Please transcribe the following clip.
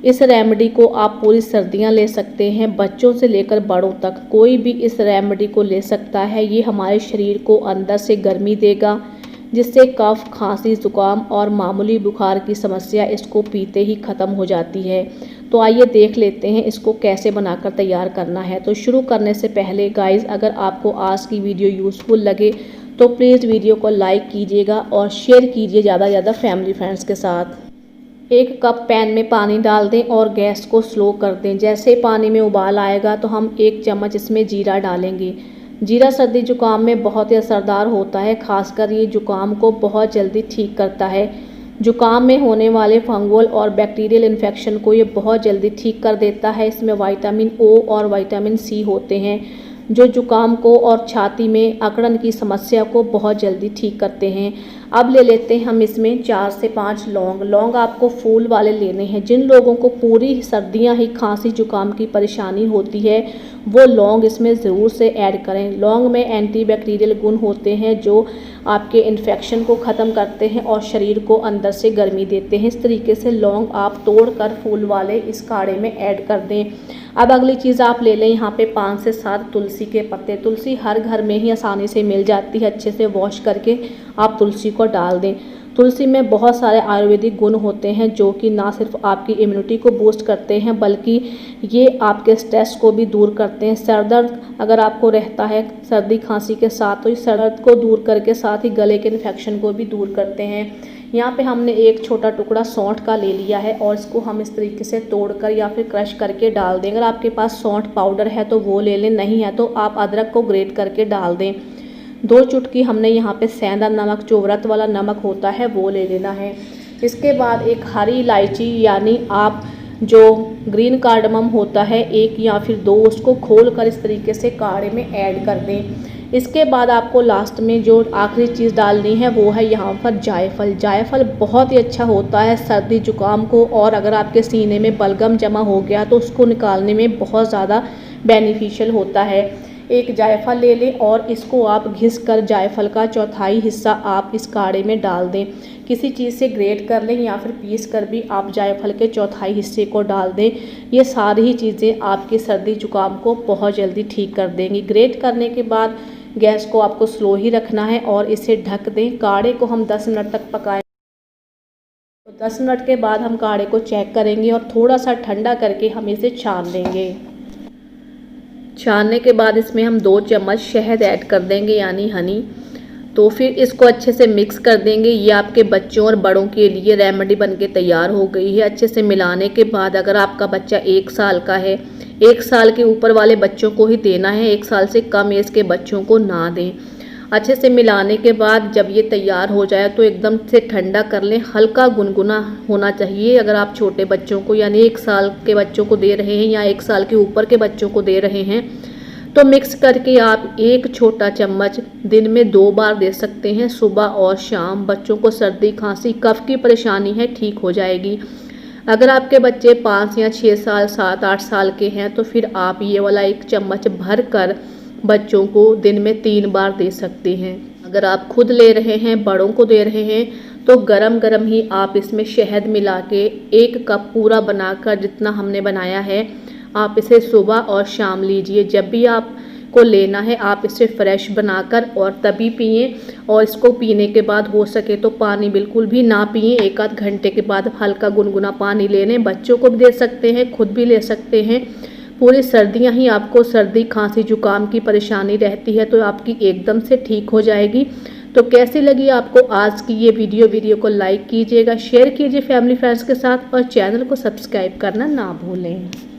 इस रेमेडी को आप पूरी सर्दियां ले सकते हैं, बच्चों से लेकर बड़ों तक कोई भी इस रेमेडी को ले सकता है। ये हमारे शरीर को अंदर से गर्मी देगा, जिससे कफ, खांसी, जुकाम और मामूली बुखार की समस्या इसको पीते ही ख़त्म हो जाती है। तो आइए देख लेते हैं इसको कैसे बनाकर तैयार करना है। तो शुरू करने से पहले गाइस, अगर आपको आज की वीडियो यूज़फुल लगे तो प्लीज़ वीडियो को लाइक कीजिएगा और शेयर कीजिए ज़्यादा से ज़्यादा फैमिली फ्रेंड्स के साथ। 1 कप पैन में पानी डाल दें और गैस को स्लो कर दें। जैसे पानी में उबाल आएगा तो हम 1 चम्मच इसमें जीरा डालेंगे। जीरा सर्दी जुकाम में बहुत ही असरदार होता है, खासकर ये जुकाम को बहुत जल्दी ठीक करता है। जुकाम में होने वाले फंगल और बैक्टीरियल इन्फेक्शन को ये बहुत जल्दी ठीक कर देता है। इसमें विटामिन ओ और विटामिन सी होते हैं, जो जुकाम को और छाती में अकड़न की समस्या को बहुत जल्दी ठीक करते हैं। अब ले लेते हैं हम इसमें 4 से 5 लौंग। लौंग आपको फूल वाले लेने हैं। जिन लोगों को पूरी सर्दियां ही खांसी जुकाम की परेशानी होती है वो लौंग इसमें ज़रूर से ऐड करें। लौंग में एंटीबैक्टीरियल गुण होते हैं जो आपके इन्फेक्शन को ख़त्म करते हैं और शरीर को अंदर से गर्मी देते हैं। इस तरीके से लौंग आप तोड़कर फूल वाले इस काढ़े में ऐड कर दें। अब अगली चीज़ आप ले लें यहाँ पे 5 से 7 तुलसी के पत्ते। तुलसी हर घर में ही आसानी से मिल जाती है। अच्छे से वॉश करके आप तुलसी को डाल दें। तुलसी में बहुत सारे आयुर्वेदिक गुण होते हैं जो कि ना सिर्फ आपकी इम्यूनिटी को बूस्ट करते हैं बल्कि ये आपके स्ट्रेस को भी दूर करते हैं। सर दर्द अगर आपको रहता है सर्दी खांसी के साथ, तो इस सर दर्द को दूर करके साथ ही गले के इन्फेक्शन को भी दूर करते हैं। यहाँ पे हमने एक छोटा टुकड़ा सौंठ का ले लिया है और इसको हम इस तरीके से तोड़कर या फिर क्रश करके डाल दें। अगर आपके पास सौंठ पाउडर है तो वो ले लें, नहीं है तो आप अदरक को ग्रेट करके डाल दें। 2 चुटकी हमने यहाँ पे सेंधा नमक, जो व्रत वाला नमक होता है, वो ले लेना है। इसके बाद एक हरी इलायची यानी आप जो ग्रीन कार्डमम होता है 1 या फिर 2, उसको खोल कर इस तरीके से काढ़े में ऐड कर दें। इसके बाद आपको लास्ट में जो आखिरी चीज़ डालनी है वो है यहाँ पर जायफल। जायफल बहुत ही अच्छा होता है सर्दी जुकाम को, और अगर आपके सीने में बलगम जमा हो गया तो उसको निकालने में बहुत ज़्यादा बेनिफिशियल होता है। एक जायफल ले लें और इसको आप घिस कर जायफल का 1/4 हिस्सा आप इस काढ़े में डाल दें। किसी चीज़ से ग्रेट कर लें या फिर पीस कर भी आप जायफल के 1/4 हिस्से को डाल दें। ये सारी ही चीज़ें आपकी सर्दी जुकाम को बहुत जल्दी ठीक कर देंगी। ग्रेट करने के बाद गैस को आपको स्लो ही रखना है और इसे ढक दें। काढ़े को हम 10 मिनट तक पकाएं। तो 10 मिनट के बाद हम काढ़े को चेक करेंगे और थोड़ा सा ठंडा करके हम इसे छान लेंगे। छानने के बाद इसमें हम 2 चम्मच शहद ऐड कर देंगे यानी हनी। तो फिर इसको अच्छे से मिक्स कर देंगे। ये आपके बच्चों और बड़ों के लिए रेमेडी बनके तैयार हो गई है। अच्छे से मिलाने के बाद अगर आपका बच्चा 1 साल का है, 1 साल के ऊपर वाले बच्चों को ही देना है, 1 साल से कम एज के बच्चों को ना दें। अच्छे से मिलाने के बाद जब ये तैयार हो जाए तो एकदम से ठंडा कर लें। हल्का गुनगुना होना चाहिए। अगर आप छोटे बच्चों को यानी 1 साल के बच्चों को दे रहे हैं या 1 साल के ऊपर के बच्चों को दे रहे हैं तो मिक्स करके आप 1 छोटा चम्मच दिन में 2 बार दे सकते हैं, सुबह और शाम। बच्चों को सर्दी खांसी कफ की परेशानी है, ठीक हो जाएगी। अगर आपके बच्चे 5 या 6 साल, 7-8 साल के हैं तो फिर आप ये वाला 1 चम्मच भर कर बच्चों को दिन में 3 बार दे सकते हैं। अगर आप खुद ले रहे हैं, बड़ों को दे रहे हैं तो गरम गरम ही आप इसमें शहद मिला के 1 कप पूरा बनाकर, जितना हमने बनाया है, आप इसे सुबह और शाम लीजिए। जब भी आपको लेना है आप इसे फ्रेश बनाकर और तभी पिएं। और इसको पीने के बाद हो सके तो पानी बिल्कुल भी ना पिएं। 1-8 घंटे के बाद हल्का गुनगुना पानी ले लें। बच्चों को भी दे सकते हैं, खुद भी ले सकते हैं। पूरी सर्दियां ही आपको सर्दी खांसी जुकाम की परेशानी रहती है तो आपकी एकदम से ठीक हो जाएगी। तो कैसी लगी आपको आज की ये वीडियो को लाइक कीजिएगा, शेयर कीजिए फैमिली फ्रेंड्स के साथ और चैनल को सब्सक्राइब करना ना भूलें।